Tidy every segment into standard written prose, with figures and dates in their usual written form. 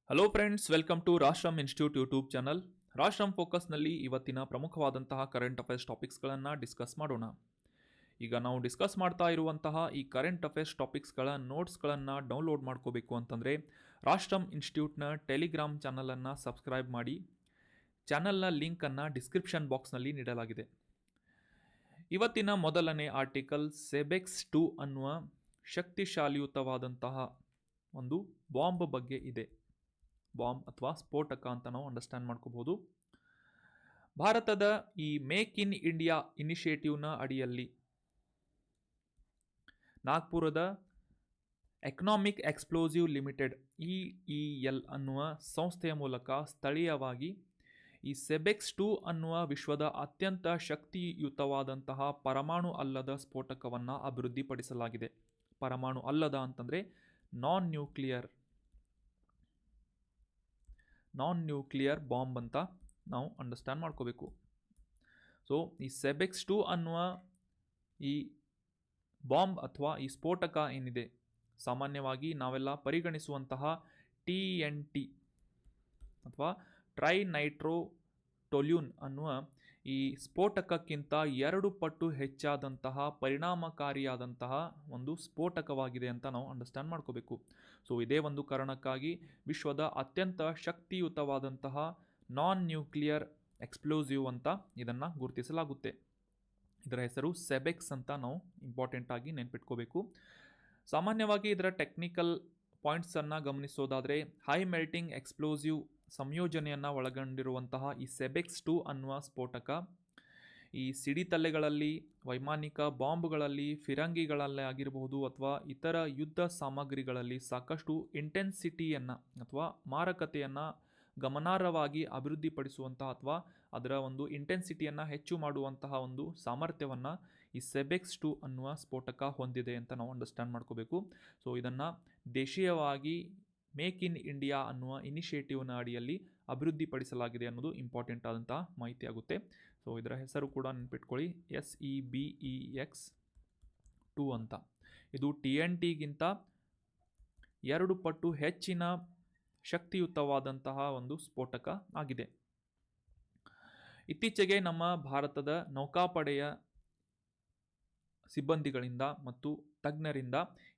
Hello friends, welcome to Rashtram institute YouTube channel. Rashtram ಫೋಕಸ್ನಲ್ಲಿ ಇವತ್ತಿನ ಪ್ರಮುಖವಾದಂತಹ ಕರೆಂಟ್ ಅಫೇರ್ಸ್ ಟಾಪಿಕ್ಸ್ಗಳನ್ನು ಡಿಸ್ಕಸ್ ಮಾಡೋಣ. ಈಗ ನಾವು ಡಿಸ್ಕಸ್ ಮಾಡ್ತಾ ಇರುವಂತಹ ಈ ಕರೆಂಟ್ ಅಫೇರ್ಸ್ ಟಾಪಿಕ್ಸ್ಗಳ ನೋಟ್ಸ್ಗಳನ್ನು ಡೌನ್ಲೋಡ್ ಮಾಡ್ಕೋಬೇಕು ಅಂತಂದರೆ ರಾಷ್ಟ್ರಮ್ ಇನ್ಸ್ಟಿಟ್ಯೂಟ್ನ ಟೆಲಿಗ್ರಾಮ್ ಚಾನಲನ್ನು ಸಬ್ಸ್ಕ್ರೈಬ್ ಮಾಡಿ. ಚಾನಲ್ನ ಲಿಂಕನ್ನು ಡಿಸ್ಕ್ರಿಪ್ಷನ್ ಬಾಕ್ಸ್ನಲ್ಲಿ ನೀಡಲಾಗಿದೆ. ಇವತ್ತಿನ ಮೊದಲನೇ ಆರ್ಟಿಕಲ್ ಸೆಬೆಕ್ಸ್ 2 ಅನ್ನುವ ಶಕ್ತಿಶಾಲಿಯುತವಾದಂತಹ ಒಂದು ಬಾಂಬ್ ಬಗ್ಗೆ ಇದೆ. ಬಾಂಬ್ ಅಥವಾ ಸ್ಫೋಟಕ ಅಂತ ನಾವು ಅಂಡರ್ಸ್ಟ್ಯಾಂಡ್ ಮಾಡ್ಕೋಬಹುದು. ಭಾರತದ ಈ ಮೇಕ್ ಇನ್ ಇಂಡಿಯಾ ಇನಿಷಿಯೇಟಿವ್ನ ಅಡಿಯಲ್ಲಿ ನಾಗ್ಪುರದ ಎಕನಾಮಿಕ್ ಎಕ್ಸ್ಪ್ಲೋಸಿವ್ ಲಿಮಿಟೆಡ್ EEL ಅನ್ನುವ ಸಂಸ್ಥೆಯ ಮೂಲಕ ಸ್ಥಳೀಯವಾಗಿ ಈ ಸೆಬೆಕ್ಸ್ 2 ಅನ್ನುವ ವಿಶ್ವದ ಅತ್ಯಂತ ಶಕ್ತಿಯುತವಾದಂತಹ ಪರಮಾಣು ಅಲ್ಲದ ಸ್ಫೋಟಕವನ್ನು ಅಭಿವೃದ್ಧಿಪಡಿಸಲಾಗಿದೆ. ಪರಮಾಣು ಅಲ್ಲದ ಅಂತಂದರೆ ನಾನ್ ನ್ಯೂಕ್ಲಿಯರ್ ಬಾಂಬ್ ಅಂತ ನಾವು ಅಂಡರ್ಸ್ಟ್ಯಾಂಡ್ ಮಾಡ್ಕೋಬೇಕು. ಸೊ ಈ ಸೆಬೆಕ್ಸ್ 2 ಅನ್ನುವ ಈ ಬಾಂಬ್ ಅಥವಾ ಈ ಸ್ಫೋಟಕ ಏನಿದೆ, ಸಾಮಾನ್ಯವಾಗಿ ನಾವೆಲ್ಲ ಪರಿಗಣಿಸುವಂತಹ TNT ಅಥವಾ ಟ್ರೈನೈಟ್ರೋಟೊಲ್ಯೂನ್ ಅನ್ನುವ ಈ ಸ್ಫೋಟಕಕ್ಕಿಂತ 2 ಪಟ್ಟು ಹೆಚ್ಚಾದಂತಹ ಪರಿಣಾಮಕಾರಿಯಾದಂತಹ ಒಂದು ಸ್ಫೋಟಕವಾಗಿದೆ ಅಂತ ನಾವು ಅಂಡರ್ಸ್ಟ್ಯಾಂಡ್ ಮಾಡ್ಕೋಬೇಕು. ಸೊ ಇದೇ ಒಂದು ಕಾರಣಕ್ಕಾಗಿ ವಿಶ್ವದ ಅತ್ಯಂತ ಶಕ್ತಿಯುತವಾದಂತಹ ನಾನ್ ನ್ಯೂಕ್ಲಿಯರ್ ಎಕ್ಸ್ಪ್ಲೋಸಿವ್ ಅಂತ ಇದನ್ನು ಗುರುತಿಸಲಾಗುತ್ತೆ. ಇದರ ಹೆಸರು ಸೆಬೆಕ್ಸ್ ಅಂತ ನಾವು ಇಂಪಾರ್ಟೆಂಟ್ ಆಗಿ ನೆನ್ಪಿಟ್ಕೋಬೇಕು. ಸಾಮಾನ್ಯವಾಗಿ ಇದರ ಟೆಕ್ನಿಕಲ್ ಪಾಯಿಂಟ್ಸನ್ನು ಗಮನಿಸೋದಾದರೆ ಹೈ ಮೆಲ್ಟಿಂಗ್ ಎಕ್ಸ್ಪ್ಲೋಸಿವ್ ಸಂಯೋಜನೆಯನ್ನು ಒಳಗೊಂಡಿರುವಂತಹ ಈ ಸೆಬೆಕ್ಸ್ 2 ಅನ್ನುವ ಸ್ಫೋಟಕ ಈ ಸಿಡಿತಲ್ಲೆಗಳಲ್ಲಿ, ವೈಮಾನಿಕ ಬಾಂಬ್ಗಳಲ್ಲಿ, ಫಿರಂಗಿಗಳಲ್ಲೇ ಆಗಿರಬಹುದು ಅಥವಾ ಇತರ ಯುದ್ಧ ಸಾಮಗ್ರಿಗಳಲ್ಲಿ ಸಾಕಷ್ಟು ಇಂಟೆನ್ಸಿಟಿಯನ್ನು ಅಥವಾ ಮಾರಕತೆಯನ್ನು ಗಮನಾರ್ಹವಾಗಿ ಅಭಿವೃದ್ಧಿಪಡಿಸುವಂತಹ ಅಥವಾ ಅದರ ಒಂದು ಇಂಟೆನ್ಸಿಟಿಯನ್ನು ಹೆಚ್ಚು ಮಾಡುವಂತಹ ಒಂದು ಸಾಮರ್ಥ್ಯವನ್ನು ಈ ಸೆಬೆಕ್ಸ್ 2 ಅನ್ನುವ ಸ್ಫೋಟಕ ಹೊಂದಿದೆ ಅಂತ ನಾವು ಅಂಡರ್ಸ್ಟ್ಯಾಂಡ್ ಮಾಡ್ಕೋಬೇಕು. ಸೊ ಇದನ್ನು ದೇಶೀಯವಾಗಿ ಮೇಕ್ ಇನ್ ಇಂಡಿಯಾ ಅನ್ನುವ ಇನಿಷಿಯೇಟಿವ್ನ ಅಡಿಯಲ್ಲಿ ಅಭಿವೃದ್ಧಿಪಡಿಸಲಾಗಿದೆ ಅನ್ನೋದು ಇಂಪಾರ್ಟೆಂಟ್ ಆದಂತಹ ಮಾಹಿತಿ ಆಗುತ್ತೆ. ಸೊ ಇದರ ಹೆಸರು ಕೂಡ ನೆನ್ಪಿಟ್ಕೊಳ್ಳಿ, SEBEX 2 ಅಂತ. ಇದು TNTಗಿಂತ 2 ಪಟ್ಟು ಹೆಚ್ಚಿನ ಶಕ್ತಿಯುತವಾದಂತಹ ಒಂದು ಸ್ಫೋಟಕ ಆಗಿದೆ. ಇತ್ತೀಚೆಗೆ ನಮ್ಮ ಭಾರತದ ನೌಕಾಪಡೆಯ ಸಿಬ್ಬಂದಿಗಳಿಂದ ಮತ್ತು ತಜ್ಞರಿಂದ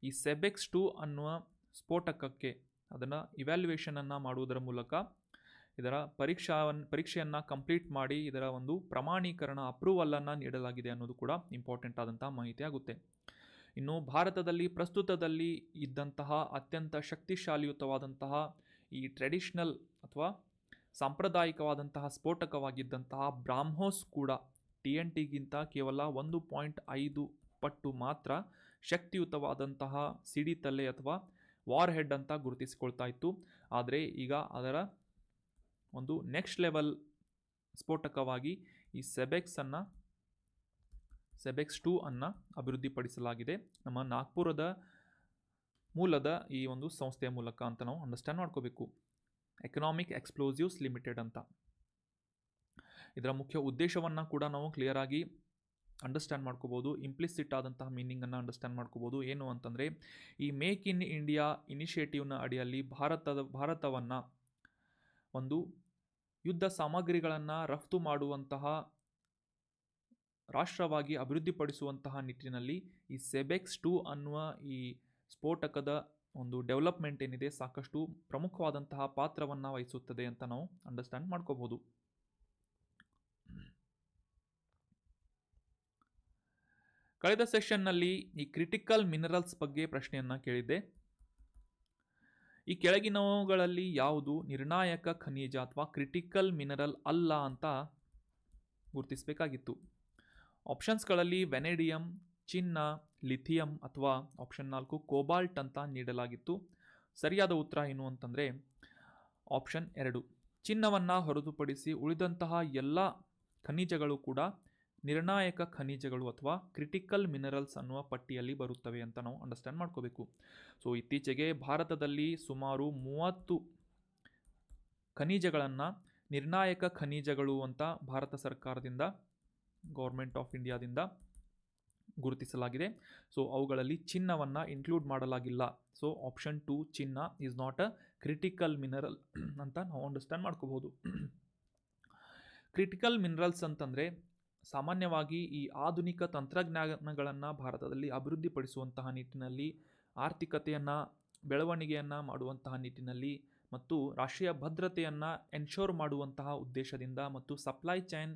ಈ ಸೆಬೆಕ್ಸ್ 2 ಅನ್ನುವ ಸ್ಫೋಟಕಕ್ಕೆ ಅದನ್ನು ಇವ್ಯಾಲ್ಯುಯೇಷನನ್ನು ಮಾಡುವುದರ ಮೂಲಕ ಇದರ ಪರೀಕ್ಷೆಯನ್ನು ಕಂಪ್ಲೀಟ್ ಮಾಡಿ ಇದರ ಒಂದು ಪ್ರಮಾಣೀಕರಣ ಅಪ್ರೂವಲನ್ನು ನೀಡಲಾಗಿದೆ ಅನ್ನೋದು ಕೂಡ ಇಂಪಾರ್ಟೆಂಟ್ ಆದಂಥ ಮಾಹಿತಿ ಆಗುತ್ತೆ. ಇನ್ನು ಭಾರತದಲ್ಲಿ ಪ್ರಸ್ತುತದಲ್ಲಿ ಇದ್ದಂತಹ ಅತ್ಯಂತ ಶಕ್ತಿಶಾಲಿಯುತವಾದಂತಹ ಈ ಟ್ರೆಡಿಷನಲ್ ಅಥವಾ ಸಾಂಪ್ರದಾಯಿಕವಾದಂತಹ ಸ್ಫೋಟಕವಾಗಿದ್ದಂತಹ ಬ್ರಾಹ್ಮೋಸ್ ಕೂಡ TNTಗಿಂತ ಕೇವಲ 1.5 ಪಟ್ಟು ಮಾತ್ರ ಶಕ್ತಿಯುತವಾದಂತಹ ಸಿಡಿತಲ್ಲೆ ಅಥವಾ ವಾರ್ ಹೆಡ್ ಅಂತ ಗುರುತಿಸಿಕೊಳ್ತಾ ಇತ್ತು. ಆದರೆ ಈಗ ಅದರ ಒಂದು ನೆಕ್ಸ್ಟ್ ಲೆವೆಲ್ ಸ್ಫೋಟಕವಾಗಿ ಈ ಸೆಬೆಕ್ಸ್ 2 ಅನ್ನು ಅಭಿವೃದ್ಧಿಪಡಿಸಲಾಗಿದೆ ನಮ್ಮ ನಾಗ್ಪುರದ ಮೂಲದ ಈ ಒಂದು ಸಂಸ್ಥೆಯ ಮೂಲಕ ಅಂತ ನಾವು ಅಂಡರ್ಸ್ಟ್ಯಾಂಡ್ ಮಾಡ್ಕೋಬೇಕು. ಎಕನಾಮಿಕ್ ಎಕ್ಸ್ಪ್ಲೋಸಿವ್ಸ್ ಲಿಮಿಟೆಡ್ ಅಂತ. ಇದರ ಮುಖ್ಯ ಉದ್ದೇಶವನ್ನು ಕೂಡ ನಾವು ಕ್ಲಿಯರ್ ಆಗಿ ಅಂಡರ್ಸ್ಟ್ಯಾಂಡ್ ಮಾಡ್ಕೋಬೋದು. ಇಂಪ್ಲಿಸಿಟ್ ಆದಂತಹ ಮೀನಿಂಗನ್ನು ಅಂಡರ್ಸ್ಟ್ಯಾಂಡ್ ಮಾಡ್ಕೋಬೋದು. ಏನು ಅಂತಂದರೆ ಈ ಮೇಕ್ ಇನ್ ಇಂಡಿಯಾ ಇನಿಷಿಯೇಟಿವ್ನ ಅಡಿಯಲ್ಲಿ ಭಾರತವನ್ನು ಒಂದು ಯುದ್ಧ ಸಾಮಗ್ರಿಗಳನ್ನು ರಫ್ತು ಮಾಡುವಂತಹ ರಾಷ್ಟ್ರವಾಗಿ ಅಭಿವೃದ್ಧಿಪಡಿಸುವಂತಹ ನಿಟ್ಟಿನಲ್ಲಿ ಈ ಸೆಬೆಕ್ಸ್ 2 ಅನ್ನುವ ಈ ಸ್ಫೋಟಕದ ಒಂದು ಡೆವಲಪ್ಮೆಂಟ್ ಏನಿದೆ ಸಾಕಷ್ಟು ಪ್ರಮುಖವಾದಂತಹ ಪಾತ್ರವನ್ನು ವಹಿಸುತ್ತದೆ ಅಂತ ನಾವು ಅಂಡರ್ಸ್ಟ್ಯಾಂಡ್ ಮಾಡ್ಕೋಬೋದು. ಕಳೆದ ಸೆಷನ್ನಲ್ಲಿ ಈ ಕ್ರಿಟಿಕಲ್ ಮಿನರಲ್ಸ್ ಬಗ್ಗೆ ಪ್ರಶ್ನೆಯನ್ನು ಕೇಳಿದ್ದೆ. ಈ ಕೆಳಗಿನವುಗಳಲ್ಲಿ ಯಾವುದು ನಿರ್ಣಾಯಕ ಖನಿಜ ಅಥವಾ ಕ್ರಿಟಿಕಲ್ ಮಿನರಲ್ ಅಲ್ಲ ಅಂತ ಗುರುತಿಸಬೇಕಾಗಿತ್ತು. ಆಪ್ಷನ್ಸ್ಗಳಲ್ಲಿ ವೆನೇಡಿಯಂ, ಚಿನ್ನ, ಲಿಥಿಯಂ ಅಥವಾ ಆಪ್ಷನ್ 4 ಕೋಬಾಲ್ಟ್ ಅಂತ ನೀಡಲಾಗಿತ್ತು. ಸರಿಯಾದ ಉತ್ತರ ಏನು ಅಂತಂದರೆ ಆಪ್ಷನ್ 2 ಚಿನ್ನವನ್ನು ಹೊರತುಪಡಿಸಿ ಉಳಿದಂತಹ ಎಲ್ಲ ಖನಿಜಗಳು ಕೂಡ ನಿರ್ಣಾಯಕ ಖನಿಜಗಳು ಅಥವಾ ಕ್ರಿಟಿಕಲ್ ಮಿನರಲ್ಸ್ ಅನ್ನುವ ಪಟ್ಟಿಯಲ್ಲಿ ಬರುತ್ತವೆ ಅಂತ ನಾವು ಅಂಡರ್ಸ್ಟ್ಯಾಂಡ್ ಮಾಡ್ಕೋಬೇಕು. ಸೊ ಇತ್ತೀಚೆಗೆ ಭಾರತದಲ್ಲಿ ಸುಮಾರು 30 ಖನಿಜಗಳನ್ನು ನಿರ್ಣಾಯಕ ಖನಿಜಗಳು ಅಂತ ಭಾರತ ಸರ್ಕಾರದಿಂದ, ಗೌರ್ಮೆಂಟ್ ಆಫ್ ಇಂಡಿಯಾದಿಂದ ಗುರುತಿಸಲಾಗಿದೆ. ಸೊ ಅವುಗಳಲ್ಲಿ ಚಿನ್ನವನ್ನು ಇನ್ಕ್ಲೂಡ್ ಮಾಡಲಾಗಿಲ್ಲ. ಸೊ ಆಪ್ಷನ್ 2 ಚಿನ್ನ is not a critical mineral ಅಂತ ನಾವು ಅಂಡರ್ಸ್ಟ್ಯಾಂಡ್ ಮಾಡ್ಕೋಬಹುದು. ಕ್ರಿಟಿಕಲ್ ಮಿನರಲ್ಸ್ ಅಂತಂದರೆ ಸಾಮಾನ್ಯವಾಗಿ ಈ ಆಧುನಿಕ ತಂತ್ರಜ್ಞಾನಗಳನ್ನು ಭಾರತದಲ್ಲಿ ಅಭಿವೃದ್ಧಿಪಡಿಸುವಂತಹ ನಿಟ್ಟಿನಲ್ಲಿ, ಆರ್ಥಿಕತೆಯನ್ನು ಬೆಳವಣಿಗೆಯನ್ನು ಮಾಡುವಂತಹ ನಿಟ್ಟಿನಲ್ಲಿ ಮತ್ತು ರಾಷ್ಟ್ರೀಯ ಭದ್ರತೆಯನ್ನು ಎನ್ಶೋರ್ ಮಾಡುವಂತಹ ಉದ್ದೇಶದಿಂದ ಮತ್ತು ಸಪ್ಲೈ ಚೈನ್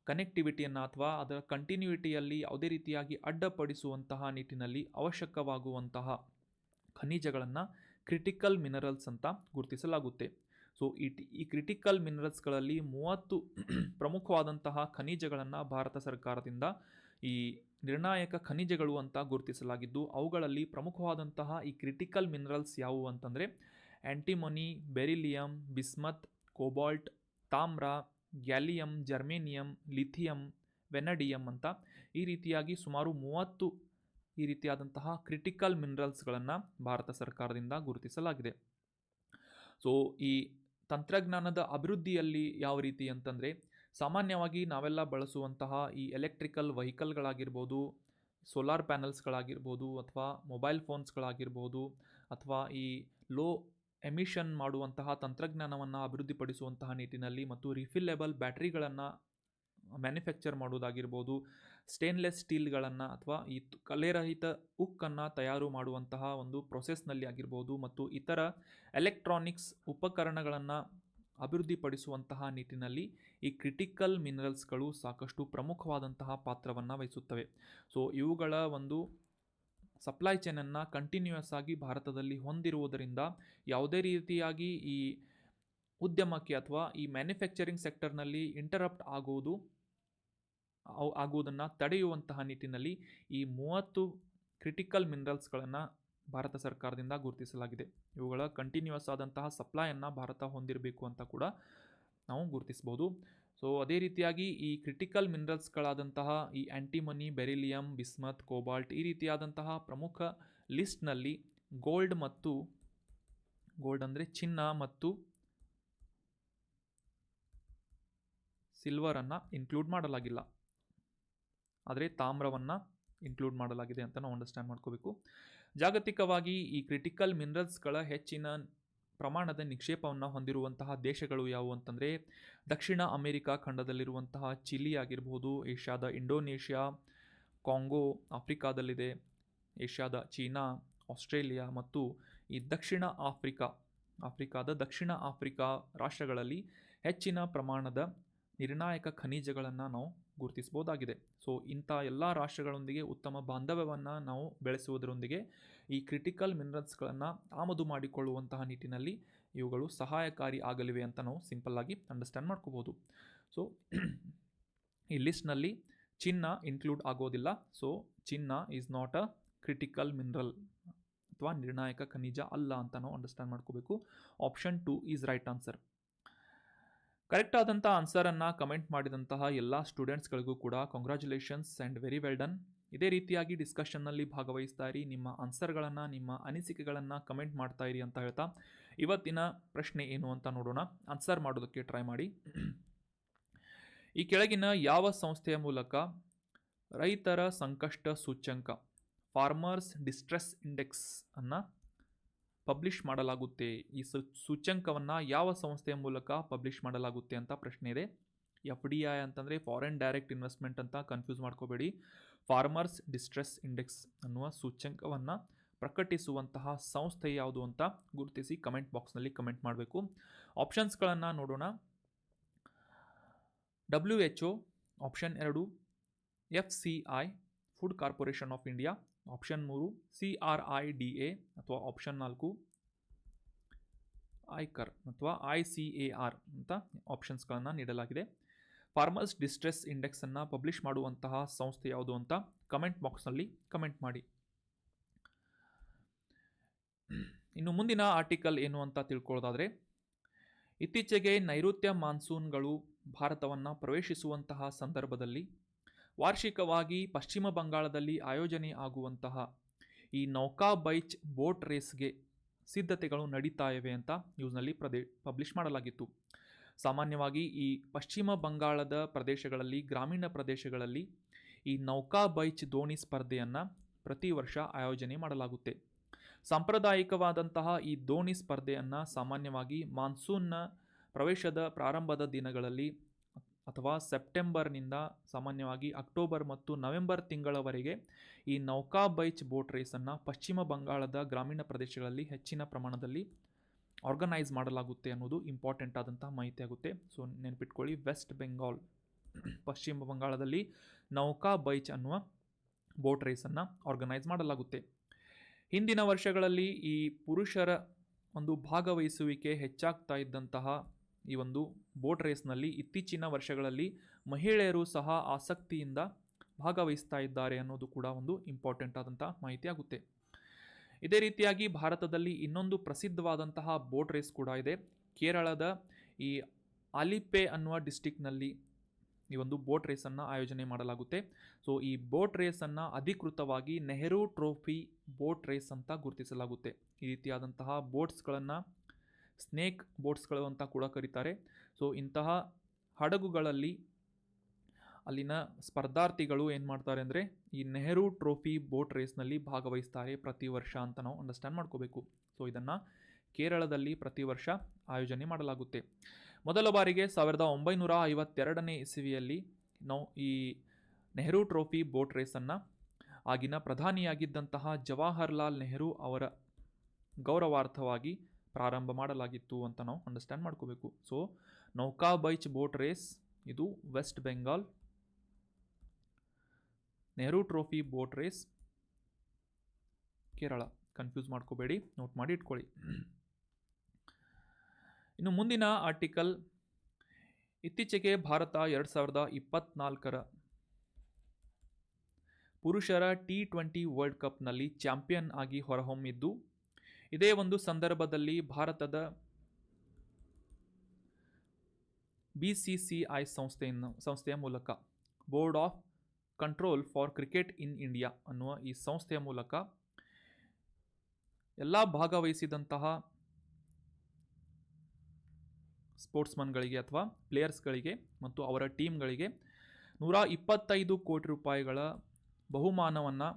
ಕನೆಕ್ಟಿವಿಟಿಯನ್ನು ಅಥವಾ ಅದರ ಕಂಟಿನ್ಯೂಟಿಯಲ್ಲಿ ಯಾವುದೇ ರೀತಿಯಾಗಿ ಅಡ್ಡಪಡಿಸುವಂತಹ ನಿಟ್ಟಿನಲ್ಲಿ ಅವಶ್ಯಕವಾಗುವಂತಹ ಖನಿಜಗಳನ್ನು ಕ್ರಿಟಿಕಲ್ ಮಿನರಲ್ಸ್ ಅಂತ ಗುರುತಿಸಲಾಗುತ್ತೆ. ಸೊ ಈ ಕ್ರಿಟಿಕಲ್ ಮಿನರಲ್ಸ್ಗಳಲ್ಲಿ 30 ಪ್ರಮುಖವಾದಂತಹ ಖನಿಜಗಳನ್ನು ಭಾರತ ಸರ್ಕಾರದಿಂದ ಈ ನಿರ್ಣಾಯಕ ಖನಿಜಗಳು ಅಂತ ಗುರುತಿಸಲಾಗಿದ್ದು, ಅವುಗಳಲ್ಲಿ ಪ್ರಮುಖವಾದಂತಹ ಈ ಕ್ರಿಟಿಕಲ್ ಮಿನರಲ್ಸ್ ಯಾವುವು ಅಂತಂದರೆ ಆಂಟಿಮೊನಿ, ಬೆರಿಲಿಯಂ, ಬಿಸ್ಮತ್, ಕೋಬಾಲ್ಟ್, ತಾಮ್ರ, ಗ್ಯಾಲಿಯಂ, ಜರ್ಮೇನಿಯಂ, ಲಿಥಿಯಂ, ವೆನಡಿಯಂ ಅಂತ ಈ ರೀತಿಯಾಗಿ ಸುಮಾರು 30 ಈ ರೀತಿಯಾದಂತಹ ಕ್ರಿಟಿಕಲ್ ಮಿನರಲ್ಸ್ಗಳನ್ನು ಭಾರತ ಸರ್ಕಾರದಿಂದ ಗುರುತಿಸಲಾಗಿದೆ. ಸೊ ಈ ತಂತ್ರಜ್ಞಾನದ ಅಭಿವೃದ್ಧಿಯಲ್ಲಿ ಯಾವ ರೀತಿ ಅಂತಂದರೆ, ಸಾಮಾನ್ಯವಾಗಿ ನಾವೆಲ್ಲ ಬಳಸುವಂತಹ ಈ ಎಲೆಕ್ಟ್ರಿಕಲ್ ವೆಹಿಕಲ್ಗಳಾಗಿರ್ಬೋದು, ಸೋಲಾರ್ ಪ್ಯಾನಲ್ಸ್ಗಳಾಗಿರ್ಬೋದು, ಅಥವಾ ಮೊಬೈಲ್ ಫೋನ್ಸ್ಗಳಾಗಿರ್ಬೋದು, ಅಥವಾ ಈ ಲೋ ಎಮಿಷನ್ ಮಾಡುವಂತಹ ತಂತ್ರಜ್ಞಾನವನ್ನು ಅಭಿವೃದ್ಧಿಪಡಿಸುವಂತಹ ನಿಟ್ಟಿನಲ್ಲಿ ಮತ್ತು ರಿಫಿಲ್ಲೆಬಲ್ ಬ್ಯಾಟ್ರಿಗಳನ್ನು ಮ್ಯಾನುಫ್ಯಾಕ್ಚರ್ ಮಾಡೋದಾಗಿರ್ಬೋದು, ಸ್ಟೇನ್ಲೆಸ್ ಸ್ಟೀಲ್ಗಳನ್ನು ಅಥವಾ ಈ ಕಲೆರಹಿತ ಉಕ್ಕನ್ನು ತಯಾರು ಮಾಡುವಂತಹ ಒಂದು ಪ್ರೊಸೆಸ್ನಲ್ಲಿ ಆಗಿರ್ಬೋದು, ಮತ್ತು ಇತರ ಎಲೆಕ್ಟ್ರಾನಿಕ್ಸ್ ಉಪಕರಣಗಳನ್ನು ಅಭಿವೃದ್ಧಿಪಡಿಸುವಂತಹ ನಿಟ್ಟಿನಲ್ಲಿ ಈ ಕ್ರಿಟಿಕಲ್ ಮಿನರಲ್ಸ್ಗಳು ಸಾಕಷ್ಟು ಪ್ರಮುಖವಾದಂತಹ ಪಾತ್ರವನ್ನು ವಹಿಸುತ್ತವೆ. ಸೊ ಇವುಗಳ ಒಂದು ಸಪ್ಲೈ ಚೈನನ್ನು ಕಂಟಿನ್ಯೂಯಸ್ ಆಗಿ ಭಾರತದಲ್ಲಿ ಹೊಂದಿರುವುದರಿಂದ ಯಾವುದೇ ರೀತಿಯಾಗಿ ಈ ಉದ್ಯಮಕ್ಕೆ ಅಥವಾ ಈ ಮ್ಯಾನುಫ್ಯಾಕ್ಚರಿಂಗ್ ಸೆಕ್ಟರ್ನಲ್ಲಿ ಇಂಟರಪ್ಟ್ ಆಗುವುದನ್ನು ತಡೆಯುವಂತಹ ನಿಟ್ಟಿನಲ್ಲಿ ಈ 30 ಕ್ರಿಟಿಕಲ್ ಮಿನರಲ್ಸ್ಗಳನ್ನು ಭಾರತ ಸರ್ಕಾರದಿಂದ ಗುರುತಿಸಲಾಗಿದೆ. ಇವುಗಳ ಕಂಟಿನ್ಯೂಯಸ್ ಆದಂತಹ ಸಪ್ಲೈಯನ್ನು ಭಾರತ ಹೊಂದಿರಬೇಕು ಅಂತ ಕೂಡ ನಾವು ಗುರುತಿಸ್ಬೋದು. ಸೊ ಅದೇ ರೀತಿಯಾಗಿ ಈ ಕ್ರಿಟಿಕಲ್ ಮಿನರಲ್ಸ್ಗಳಾದಂತಹ ಈ ಆಂಟಿಮನಿ, ಬೆರಿಲಿಯಂ, ಬಿಸ್ಮತ್, ಕೋಬಾಲ್ಟ್ ಈ ರೀತಿಯಾದಂತಹ ಪ್ರಮುಖ ಲಿಸ್ಟ್ನಲ್ಲಿ ಗೋಲ್ಡ್ ಅಂದರೆ ಚಿನ್ನ ಮತ್ತು ಸಿಲ್ವರನ್ನು ಇನ್ಕ್ಲೂಡ್ ಮಾಡಲಾಗಿಲ್ಲ, ಆದರೆ ತಾಮ್ರವನ್ನು ಇನ್ಕ್ಲೂಡ್ ಮಾಡಲಾಗಿದೆ ಅಂತ ನಾವು ಅಂಡರ್ಸ್ಟ್ಯಾಂಡ್ ಮಾಡ್ಕೋಬೇಕು. ಜಾಗತಿಕವಾಗಿ ಈ ಕ್ರಿಟಿಕಲ್ ಮಿನರಲ್ಸ್ಗಳ ಹೆಚ್ಚಿನ ಪ್ರಮಾಣದ ನಿಕ್ಷೇಪವನ್ನು ಹೊಂದಿರುವಂತಹ ದೇಶಗಳು ಯಾವುವು ಅಂತಂದರೆ, ದಕ್ಷಿಣ ಅಮೆರಿಕಾ ಖಂಡದಲ್ಲಿರುವಂತಹ ಚಿಲಿ ಆಗಿರ್ಬೋದು, ಏಷ್ಯಾದ ಇಂಡೋನೇಷ್ಯಾ, ಕಾಂಗೋ, ಆಫ್ರಿಕಾದಲ್ಲಿದೆ, ಏಷ್ಯಾದ ಚೀನಾ, ಆಸ್ಟ್ರೇಲಿಯಾ ಮತ್ತು ಈ ಆಫ್ರಿಕಾದ ದಕ್ಷಿಣ ಆಫ್ರಿಕಾ ರಾಷ್ಟ್ರಗಳಲ್ಲಿ ಹೆಚ್ಚಿನ ಪ್ರಮಾಣದ ನಿರ್ಣಾಯಕ ಖನಿಜಗಳನ್ನು ನಾವು ಗುರುತಿಸಬಹುದಾಗಿದೆ. ಸೊ ಇಂಥ ಎಲ್ಲ ರಾಷ್ಟ್ರಗಳೊಂದಿಗೆ ಉತ್ತಮ ಬಾಂಧವ್ಯವನ್ನು ನಾವು ಬೆಳೆಸುವುದರೊಂದಿಗೆ ಈ ಕ್ರಿಟಿಕಲ್ ಮಿನರಲ್ಸ್ಗಳನ್ನು ಆಮದು ಮಾಡಿಕೊಳ್ಳುವಂತಹ ನಿಟ್ಟಿನಲ್ಲಿ ಇವುಗಳು ಸಹಾಯಕಾರಿ ಆಗಲಿವೆ ಅಂತ ನಾವು ಸಿಂಪಲ್ಲಾಗಿ ಅಂಡರ್ಸ್ಟ್ಯಾಂಡ್ ಮಾಡ್ಕೋಬೋದು. ಸೊ ಈ ಲಿಸ್ಟ್ನಲ್ಲಿ ಚಿನ್ನ ಇನ್ಕ್ಲೂಡ್ ಆಗೋದಿಲ್ಲ. ಸೊ ಚಿನ್ನ is not a critical mineral ಅಥವಾ ನಿರ್ಣಾಯಕ ಖನಿಜ ಅಲ್ಲ ಅಂತ ನಾವು ಅಂಡರ್ಸ್ಟ್ಯಾಂಡ್ ಮಾಡ್ಕೋಬೇಕು. Option 2 is right answer. Correct ಆದಂಥ ಆನ್ಸರನ್ನು ಕಮೆಂಟ್ ಮಾಡಿದಂತಹ ಎಲ್ಲ ಸ್ಟೂಡೆಂಟ್ಸ್ಗಳಿಗೂ ಕೂಡ congratulations and very well done. ಇದೇ ರೀತಿಯಾಗಿ ಡಿಸ್ಕಷನ್ನಲ್ಲಿ ಭಾಗವಹಿಸ್ತಾ ಇರಿ, ನಿಮ್ಮ ಆನ್ಸರ್ಗಳನ್ನು, ನಿಮ್ಮ ಅನಿಸಿಕೆಗಳನ್ನು ಕಮೆಂಟ್ ಮಾಡ್ತಾ ಇರಿ ಅಂತ ಹೇಳ್ತಾ ಇವತ್ತಿನ ಪ್ರಶ್ನೆ ಏನು ಅಂತ ನೋಡೋಣ. ಆನ್ಸರ್ ಮಾಡೋದಕ್ಕೆ ಟ್ರೈ ಮಾಡಿ. ಈ ಕೆಳಗಿನ ಯಾವ ಸಂಸ್ಥೆಯ ಮೂಲಕ ರೈತರ ಸಂಕಷ್ಟ ಸೂಚ್ಯಂಕ ಫಾರ್ಮರ್ಸ್ ಡಿಸ್ಟ್ರೆಸ್ ಇಂಡೆಕ್ಸ್ ಅನ್ನು ಪಬ್ಲಿಷ್ ಮಾಡಲಾಗುತ್ತೆ? ಈ ಸೂಚ್ಯಂಕವನ್ನು ಯಾವ ಸಂಸ್ಥೆಯ ಮೂಲಕ ಪಬ್ಲಿಷ್ ಮಾಡಲಾಗುತ್ತೆ ಅಂತ ಪ್ರಶ್ನೆ ಇದೆ. FDI ಅಂತಂದರೆ ಫಾರಿನ್ ಡೈರೆಕ್ಟ್ ಇನ್ವೆಸ್ಟ್ಮೆಂಟ್ ಅಂತ ಕನ್ಫ್ಯೂಸ್ ಮಾಡ್ಕೋಬೇಡಿ. ಫಾರ್ಮರ್ಸ್ ಡಿಸ್ಟ್ರೆಸ್ ಇಂಡೆಕ್ಸ್ ಅನ್ನುವ ಸೂಚ್ಯಂಕವನ್ನು ಪ್ರಕಟಿಸುವಂತಹ ಸಂಸ್ಥೆ ಯಾವುದು ಅಂತ ಗುರುತಿಸಿ ಕಮೆಂಟ್ ಬಾಕ್ಸ್ನಲ್ಲಿ ಕಮೆಂಟ್ ಮಾಡಬೇಕು. ಆಪ್ಷನ್ಸ್ಗಳನ್ನು ನೋಡೋಣ. WHO, option 2 FCI food corporation of India, option 3 CRIDA ಅಥವಾ ಆಪ್ಷನ್ 4 ಐಕರ್ ಅಥವಾ ICAR ಅಂತ ಆಪ್ಷನ್ಸ್ಗಳನ್ನು ನೀಡಲಾಗಿದೆ. ಫಾರ್ಮರ್ಸ್ ಡಿಸ್ಟ್ರೆಸ್ ಇಂಡೆಕ್ಸನ್ನು ಪಬ್ಲಿಷ್ ಮಾಡುವಂತಹ ಸಂಸ್ಥೆ ಯಾವುದು ಅಂತ ಕಮೆಂಟ್ ಬಾಕ್ಸ್ನಲ್ಲಿ ಕಮೆಂಟ್ ಮಾಡಿ. ಇನ್ನು ಮುಂದಿನ ಆರ್ಟಿಕಲ್ ಏನು ಅಂತ ತಿಳ್ಕೊಳ್ಳೋದಾದರೆ, ಇತ್ತೀಚೆಗೆ ನೈಋತ್ಯ ಮಾನ್ಸೂನ್ಗಳು ಭಾರತವನ್ನು ಪ್ರವೇಶಿಸುವಂತಹ ಸಂದರ್ಭದಲ್ಲಿ ವಾರ್ಷಿಕವಾಗಿ ಪಶ್ಚಿಮ ಬಂಗಾಳದಲ್ಲಿ ಆಯೋಜನೆ ಆಗುವಂತಹ ಈ ನೌಕಾ ಬೈಚ್ ಬೋಟ್ ರೇಸ್ಗೆ ಸಿದ್ಧತೆಗಳು ನಡೀತಾ ಇವೆ ಅಂತ ನ್ಯೂಸ್ನಲ್ಲಿ ಪಬ್ಲಿಷ್ ಮಾಡಲಾಗಿತ್ತು. ಸಾಮಾನ್ಯವಾಗಿ ಈ ಪಶ್ಚಿಮ ಬಂಗಾಳದ ಪ್ರದೇಶಗಳಲ್ಲಿ, ಗ್ರಾಮೀಣ ಪ್ರದೇಶಗಳಲ್ಲಿ ಈ ನೌಕಾ ಬೈಚ್ ದೋಣಿ ಸ್ಪರ್ಧೆಯನ್ನು ಪ್ರತಿ ವರ್ಷ ಆಯೋಜನೆ ಮಾಡಲಾಗುತ್ತೆ. ಸಾಂಪ್ರದಾಯಿಕವಾದಂತಹ ಈ ದೋಣಿ ಸ್ಪರ್ಧೆಯನ್ನು ಸಾಮಾನ್ಯವಾಗಿ ಮಾನ್ಸೂನ್ನ ಪ್ರವೇಶದ ಪ್ರಾರಂಭದ ದಿನಗಳಲ್ಲಿ ಅಥವಾ ಸೆಪ್ಟೆಂಬರ್ನಿಂದ ಸಾಮಾನ್ಯವಾಗಿ ಅಕ್ಟೋಬರ್ ಮತ್ತು ನವೆಂಬರ್ ತಿಂಗಳವರೆಗೆ ಈ ನೌಕಾ ಬೈಚ್ ಬೋಟ್ ರೇಸನ್ನು ಪಶ್ಚಿಮ ಬಂಗಾಳದ ಗ್ರಾಮೀಣ ಪ್ರದೇಶಗಳಲ್ಲಿ ಹೆಚ್ಚಿನ ಪ್ರಮಾಣದಲ್ಲಿ ಆರ್ಗನೈಸ್ ಮಾಡಲಾಗುತ್ತೆ ಅನ್ನೋದು ಇಂಪಾರ್ಟೆಂಟ್ ಆದಂತಹ ಮಾಹಿತಿ ಆಗುತ್ತೆ. ಸೊ ನೆನಪಿಟ್ಕೊಳ್ಳಿ, ವೆಸ್ಟ್ ಬೆಂಗಾಲ್ ಪಶ್ಚಿಮ ಬಂಗಾಳದಲ್ಲಿ ನೌಕಾ ಬೈಚ್ ಅನ್ನುವ ಬೋಟ್ ರೇಸನ್ನು ಆರ್ಗನೈಸ್ ಮಾಡಲಾಗುತ್ತೆ. ಹಿಂದಿನ ವರ್ಷಗಳಲ್ಲಿ ಈ ಪುರುಷರ ಒಂದು ಭಾಗವಹಿಸುವಿಕೆ ಹೆಚ್ಚಾಗ್ತಾ ಇದ್ದಂತಹ ಈ ಒಂದು ಬೋಟ್ ರೇಸ್ನಲ್ಲಿ ಇತ್ತೀಚಿನ ವರ್ಷಗಳಲ್ಲಿ ಮಹಿಳೆಯರು ಸಹ ಆಸಕ್ತಿಯಿಂದ ಭಾಗವಹಿಸ್ತಾ ಇದ್ದಾರೆ ಅನ್ನೋದು ಕೂಡ ಒಂದು ಇಂಪಾರ್ಟೆಂಟ್ ಆದಂಥ ಮಾಹಿತಿ ಆಗುತ್ತೆ. ಇದೇ ರೀತಿಯಾಗಿ ಭಾರತದಲ್ಲಿ ಇನ್ನೊಂದು ಪ್ರಸಿದ್ಧವಾದಂತಹ ಬೋಟ್ ರೇಸ್ ಕೂಡ ಇದೆ. ಕೇರಳದ ಈ ಆಲಿಪ್ಪೆ ಅನ್ನುವ ಡಿಸ್ಟಿಕ್ನಲ್ಲಿ ಈ ಒಂದು ಬೋಟ್ ರೇಸನ್ನು ಆಯೋಜನೆ ಮಾಡಲಾಗುತ್ತೆ. ಸೊ ಈ ಬೋಟ್ ರೇಸನ್ನು ಅಧಿಕೃತವಾಗಿ ನೆಹರು ಟ್ರೋಫಿ ಬೋಟ್ ರೇಸ್ ಅಂತ ಗುರುತಿಸಲಾಗುತ್ತೆ. ಈ ರೀತಿಯಾದಂತಹ ಬೋಟ್ಸ್ಗಳನ್ನು ಸ್ನೇಕ್ ಬೋಟ್ಸ್ಗಳು ಅಂತ ಕೂಡ ಕರೀತಾರೆ. ಸೊ ಇಂತಹ ಹಡಗುಗಳಲ್ಲಿ ಅಲ್ಲಿನ ಸ್ಪರ್ಧಾರ್ಥಿಗಳು ಏನು ಮಾಡ್ತಾರೆ ಅಂದರೆ ಈ ನೆಹರು ಟ್ರೋಫಿ ಬೋಟ್ ರೇಸ್ನಲ್ಲಿ ಭಾಗವಹಿಸ್ತಾರೆ ಪ್ರತಿ ವರ್ಷ ಅಂತ ನಾವು ಅಂಡರ್ಸ್ಟ್ಯಾಂಡ್ ಮಾಡ್ಕೋಬೇಕು. ಸೊ ಇದನ್ನು ಕೇರಳದಲ್ಲಿ ಪ್ರತಿ ವರ್ಷ ಆಯೋಜನೆ ಮಾಡಲಾಗುತ್ತೆ. ಮೊದಲ ಬಾರಿಗೆ 1952ನೇ ಇಸವಿಯಲ್ಲಿ ನಾವು ಈ ನೆಹರು ಟ್ರೋಫಿ ಬೋಟ್ ರೇಸನ್ನು ಆಗಿನ ಪ್ರಧಾನಿಯಾಗಿದ್ದಂತಹ ಜವಾಹರ್ಲಾಲ್ ನೆಹರು ಅವರ ಗೌರವಾರ್ಥವಾಗಿ ಪ್ರಾರಂಭ ಮಾಡಲಾಗಿತ್ತು ಅಂತ ನಾವು ಅಂಡರ್ಸ್ಟ್ಯಾಂಡ್ ಮಾಡ್ಕೋಬೇಕು. So Nauka Baich boat race ಇದು West Bengal, Nehru trophy boat race Kerala. Confuse ಮಾಡ್ಕೋಬೇಡಿ, ನೋಟ್ ಮಾಡಿ ಇಟ್ಕೊಳ್ಳಿ. ಇನ್ನು ಮುಂದಿನ ಆರ್ಟಿಕಲ್, ಇತ್ತೀಚೆಗೆ ಭಾರತ 2024ರ ಪುರುಷರ T20 ವರ್ಲ್ಡ್ ಕಪ್ನಲ್ಲಿ ಚಾಂಪಿಯನ್ ಆಗಿ ಹೊರಹೊಮ್ಮಿದ್ದು, ಇದೇ ಒಂದು ಸಂದರ್ಭದಲ್ಲಿ ಭಾರತದ BCCI ಸಂಸ್ಥೆಯ ಮೂಲಕ board of control for cricket in India ಅನ್ನುವ ಈ ಸಂಸ್ಥೆಯ ಮೂಲಕ ಎಲ್ಲ ಭಾಗವಹಿಸಿದಂತಹ ಸ್ಪೋರ್ಟ್ಸ್ಮನ್ಗಳಿಗೆ ಅಥವಾ ಪ್ಲೇಯರ್ಸ್ಗಳಿಗೆ ಮತ್ತು ಅವರ ಟೀಮ್ಗಳಿಗೆ 125 ಕೋಟಿ ರೂಪಾಯಿಗಳ ಬಹುಮಾನವನ್ನು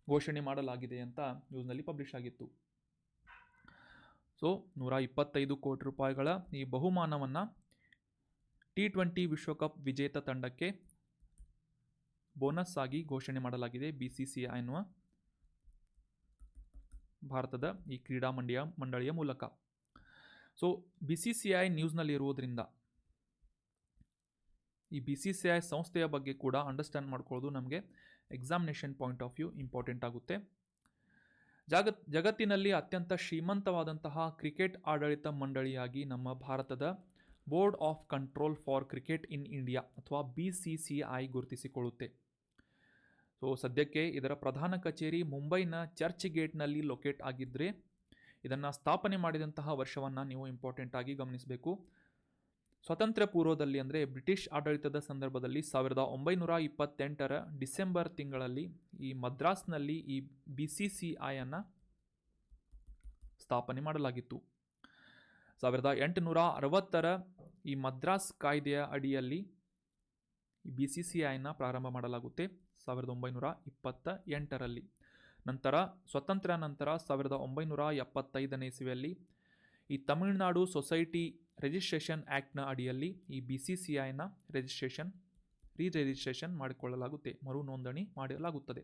ಘೋಷಣೆ ಮಾಡಲಾಗಿದೆ ಅಂತ ನ್ಯೂಸ್ನಲ್ಲಿ ಪಬ್ಲಿಷ್ ಆಗಿತ್ತು. ಸೊ 125 ಕೋಟಿ ರೂಪಾಯಿಗಳ ಈ ಬಹುಮಾನವನ್ನು T20 ವಿಶ್ವಕಪ್ ವಿಜೇತ ತಂಡಕ್ಕೆ ಬೋನಸ್ ಆಗಿ ಘೋಷಣೆ ಮಾಡಲಾಗಿದೆ BCCI ಅನ್ನುವ ಭಾರತದ ಈ ಕ್ರೀಡಾ ಮಂಡಳಿಯ ಮೂಲಕ. ಸೊ BCCI ನ್ಯೂಸ್ನಲ್ಲಿ ಇರುವುದರಿಂದ ಈ BCCI ಸಂಸ್ಥೆಯ ಬಗ್ಗೆ ಕೂಡ ಅಂಡರ್ಸ್ಟ್ಯಾಂಡ್ ಮಾಡ್ಕೊಳ್ಳೋದು ನಮಗೆ examination point of view important ಆಗುತ್ತೆ. ಜಗತ್ತಿನಲ್ಲಿ ಅತ್ಯಂತ ಶ್ರೀಮಂತವಾದಂತಹ ಕ್ರಿಕೆಟ್ ಆಡಳಿತ ಮಂಡಳಿಯಾಗಿ ನಮ್ಮ ಭಾರತದ board of control for cricket in India ಅಥವಾ BCCI ಗುರುತಿಸಿಕೊಳ್ಳುತ್ತೆ. ಸೊ ಸದ್ಯಕ್ಕೆ ಇದರ ಪ್ರಧಾನ ಕಚೇರಿ ಮುಂಬೈನ ಚರ್ಚ್ ಗೇಟ್ನಲ್ಲಿ ಲೊಕೇಟ್ ಆಗಿದ್ದರೆ, ಇದನ್ನು ಸ್ಥಾಪನೆ ಮಾಡಿದಂತಹ ವರ್ಷವನ್ನು ನೀವು ಇಂಪಾರ್ಟೆಂಟ್ ಆಗಿ ಗಮನಿಸಬೇಕು. ಸ್ವಾತಂತ್ರ್ಯ ಪೂರ್ವದಲ್ಲಿ ಅಂದರೆ ಬ್ರಿಟಿಷ್ ಆಡಳಿತದ ಸಂದರ್ಭದಲ್ಲಿ 1928ರ ಡಿಸೆಂಬರ್ ತಿಂಗಳಲ್ಲಿ ಈ ಮದ್ರಾಸ್ನಲ್ಲಿ ಈ BCCI ಅನ್ನು ಸ್ಥಾಪನೆ ಮಾಡಲಾಗಿತ್ತು. 1860ರ ಈ ಮದ್ರಾಸ್ ಕಾಯ್ದೆಯ ಅಡಿಯಲ್ಲಿ BCCIನ ಪ್ರಾರಂಭ ಮಾಡಲಾಗುತ್ತೆ 1928ರಲ್ಲಿ. ನಂತರ ಸ್ವತಂತ್ರ ನಂತರ 1975ನೇ ಇಸವಿಯಲ್ಲಿ ಈ ತಮಿಳುನಾಡು ಸೊಸೈಟಿ ರಿಜಿಸ್ಟ್ರೇಷನ್ ಆ್ಯಕ್ಟ್ನ ಅಡಿಯಲ್ಲಿ ಈ BCCIನ ರಿಜಿಸ್ಟ್ರೇಷನ್ ಮಾಡಿಕೊಳ್ಳಲಾಗುತ್ತೆ, ಮರು ನೋಂದಣಿ ಮಾಡಲಾಗುತ್ತದೆ.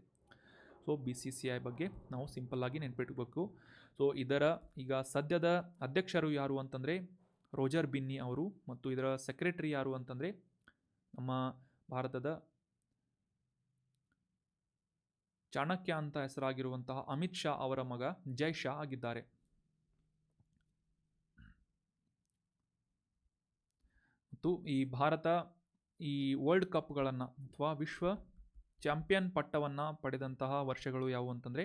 ಸೊ BCCI ಬಗ್ಗೆ ನಾವು ಸಿಂಪಲ್ ಆಗಿ ನೆನಪಿಟ್ಕೋಬೇಕು. ಸೊ ಇದರ ಈಗ ಸದ್ಯದ ಅಧ್ಯಕ್ಷರು ಯಾರು ಅಂತಂದರೆ ರೋಜರ್ ಬಿನ್ನಿ ಅವರು, ಮತ್ತು ಇದರ ಸೆಕ್ರೆಟರಿ ಯಾರು ಅಂತಂದರೆ ನಮ್ಮ ಭಾರತದ ಚಾಣಕ್ಯ ಅಂತ ಹೆಸರಾಗಿರುವಂತಹ ಅಮಿತ್ ಶಾ ಅವರ ಮಗ ಜೈ ಶಾ ಆಗಿದ್ದಾರೆ. ಮತ್ತು ಈ ಭಾರತ ಈ ವರ್ಲ್ಡ್ ಕಪ್ಗಳನ್ನು ಅಥವಾ ವಿಶ್ವ ಚಾಂಪಿಯನ್ ಪಟ್ಟವನ್ನು ಪಡೆದಂತಹ ವರ್ಷಗಳು ಯಾವುವು ಅಂತಂದರೆ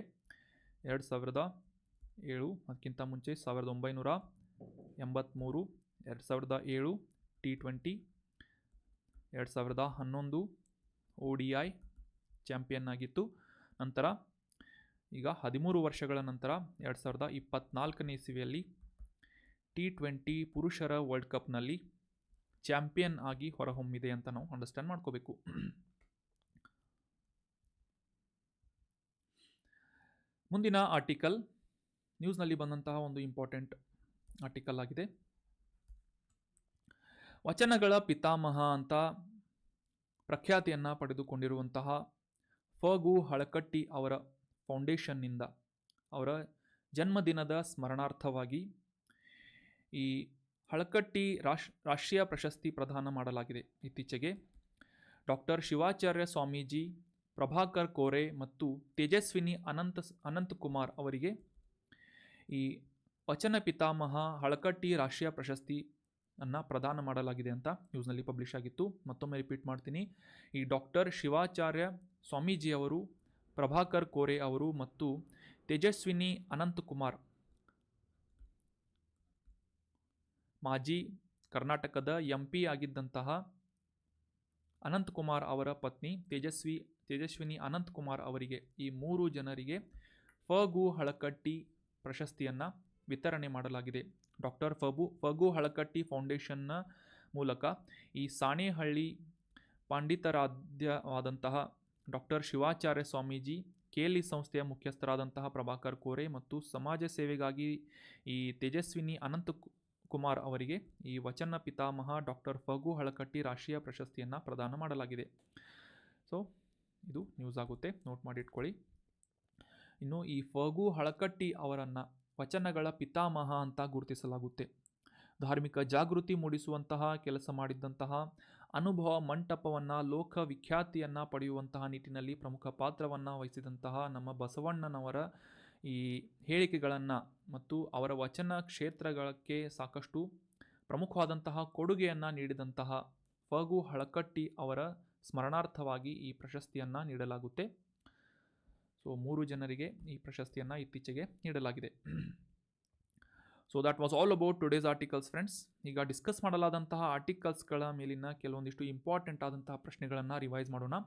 2007, ಅದಕ್ಕಿಂತ ಮುಂಚೆ 1983, 2007 T20, 2011 ODI ಚಾಂಪಿಯನ್ ಆಗಿತ್ತು. ನಂತರ ಈಗ 13 ವರ್ಷಗಳ ನಂತರ 2024ನೇ ಇಸವಿಯಲ್ಲಿ T20 ಪುರುಷರ ವರ್ಲ್ಡ್ ಕಪ್ನಲ್ಲಿ ಚಾಂಪಿಯನ್ ಆಗಿ ಹೊರಹೊಮ್ಮಿದೆ ಅಂತ ನಾವು ಅಂಡರ್ಸ್ಟ್ಯಾಂಡ್ ಮಾಡ್ಕೋಬೇಕು. ಮುಂದಿನ ಆರ್ಟಿಕಲ್, ನ್ಯೂಸ್ನಲ್ಲಿ ಬಂದಂತಹ ಒಂದು ಇಂಪಾರ್ಟೆಂಟ್ ಆರ್ಟಿಕಲ್ ಆಗಿದೆ. ವಚನಗಳ ಪಿತಾಮಹ ಅಂತ ಪ್ರಖ್ಯಾತಿಯನ್ನು ಪಡೆದುಕೊಂಡಿರುವಂತಹ ಫಗು ಹಳಕಟ್ಟಿ ಅವರ ಫೌಂಡೇಶನ್ನಿಂದ ಅವರ ಜನ್ಮದಿನದ ಸ್ಮರಣಾರ್ಥವಾಗಿ ಈ ಹಳಕಟ್ಟಿ ರಾಷ್ಟ್ರೀಯ ಪ್ರಶಸ್ತಿ ಪ್ರದಾನ ಮಾಡಲಾಗಿದೆ. ಇತ್ತೀಚೆಗೆ ಡಾಕ್ಟರ್ ಶಿವಾಚಾರ್ಯ ಸ್ವಾಮೀಜಿ, ಪ್ರಭಾಕರ್ ಕೋರೆ ಮತ್ತು ತೇಜಸ್ವಿನಿ ಅನಂತಕುಮಾರ್ ಅವರಿಗೆ ಈ ವಚನ ಪಿತಾಮಹ ಹಳಕಟ್ಟಿ ರಾಷ್ಟ್ರೀಯ ಪ್ರಶಸ್ತಿ ಅನ್ನು ಪ್ರದಾನ ಮಾಡಲಾಗಿದೆ ಅಂತ ನ್ಯೂಸ್ನಲ್ಲಿ ಪಬ್ಲಿಷ್ ಆಗಿತ್ತು. ಮತ್ತೊಮ್ಮೆ ರಿಪೀಟ್ ಮಾಡ್ತೀನಿ. ಈ ಡಾಕ್ಟರ್ ಶಿವಾಚಾರ್ಯ ಸ್ವಾಮೀಜಿ ಅವರು, ಪ್ರಭಾಕರ್ ಕೋರೆ ಅವರು ಮತ್ತು ತೇಜಸ್ವಿನಿ ಅನಂತಕುಮಾರ್, ಮಾಜಿ ಕರ್ನಾಟಕದ MP ಆಗಿದ್ದಂತಹ ಅನಂತಕುಮಾರ್ ಅವರ ಪತ್ನಿ ತೇಜಸ್ವಿನಿ ಅನಂತಕುಮಾರ್ ಅವರಿಗೆ, ಈ 3 ಜನರಿಗೆ ಫಗು ಹಳಕಟ್ಟಿ ಪ್ರಶಸ್ತಿಯನ್ನು ವಿತರಣೆ ಮಾಡಲಾಗಿದೆ. ಡಾಕ್ಟರ್ ಫಗು ಹಳಕಟ್ಟಿ ಫೌಂಡೇಶನ್ನ ಮೂಲಕ ಈ ಸಾಣೇಹಳ್ಳಿ ಪಂಡಿತಾರಾಧ್ಯವಾದಂತಹ ಡಾಕ್ಟರ್ ಶಿವಾಚಾರ್ಯ ಸ್ವಾಮೀಜಿ, ಕೇಲಿ ಸಂಸ್ಥೆಯ ಮುಖ್ಯಸ್ಥರಾದಂತಹ ಪ್ರಭಾಕರ್ ಕೋರೆ ಮತ್ತು ಸಮಾಜ ಸೇವೆಗಾಗಿ ಈ ತೇಜಸ್ವಿನಿ ಅನಂತಕುಮಾರ್ ಅವರಿಗೆ ಈ ವಚನ ಪಿತಾಮಹ ಡಾಕ್ಟರ್ ಫಗು ಹಳಕಟ್ಟಿ ರಾಷ್ಟ್ರೀಯ ಪ್ರಶಸ್ತಿಯನ್ನು ಪ್ರದಾನ ಮಾಡಲಾಗಿದೆ. ಸೊ ಇದು ನ್ಯೂಸ್ ಆಗುತ್ತೆ, ನೋಟ್ ಮಾಡಿ ಇಟ್ಕೊಳ್ಳಿ. ಇನ್ನು ಈ ಫಗು ಹಳಕಟ್ಟಿ ಅವರನ್ನು ವಚನಗಳ ಪಿತಾಮಹ ಅಂತ ಗುರುತಿಸಲಾಗುತ್ತೆ. ಧಾರ್ಮಿಕ ಜಾಗೃತಿ ಮೂಡಿಸುವಂತಹ ಕೆಲಸ ಮಾಡಿದ್ದಂತಹ, ಅನುಭವ ಮಂಟಪವನ್ನು ಲೋಕವಿಖ್ಯಾತಿಯನ್ನು ಪಡೆಯುವಂತಹ ನಿಟ್ಟಿನಲ್ಲಿ ಪ್ರಮುಖ ಪಾತ್ರವನ್ನು ವಹಿಸಿದಂತಹ ನಮ್ಮ ಬಸವಣ್ಣನವರ ಈ ಹೇಳಿಕೆಗಳನ್ನು ಮತ್ತು ಅವರ ವಚನ ಕ್ಷೇತ್ರಗಳಿಗೆ ಸಾಕಷ್ಟು ಪ್ರಮುಖವಾದಂತಹ ಕೊಡುಗೆಯನ್ನು ನೀಡಿದಂತಹ ಫಗು ಹಳಕಟ್ಟಿ ಅವರ ಸ್ಮರಣಾರ್ಥವಾಗಿ ಈ ಪ್ರಶಸ್ತಿಯನ್ನು ನೀಡಲಾಗುತ್ತೆ. ಸೊ 3 ಜನರಿಗೆ ಈ ಪ್ರಶಸ್ತಿಯನ್ನು ಇತ್ತೀಚೆಗೆ ನೀಡಲಾಗಿದೆ. So that was all about today's articles friends. ಈಗ ಡಿಸ್ಕಸ್ ಮಾಡಲಾದಂತಹ ಆರ್ಟಿಕಲ್ಸ್ಗಳ ಮೇಲಿನ ಕೆಲವೊಂದಿಷ್ಟು ಇಂಪಾರ್ಟೆಂಟ್ ಆದಂತಹ ಪ್ರಶ್ನೆಗಳನ್ನು ರಿವೈಸ್ ಮಾಡೋಣ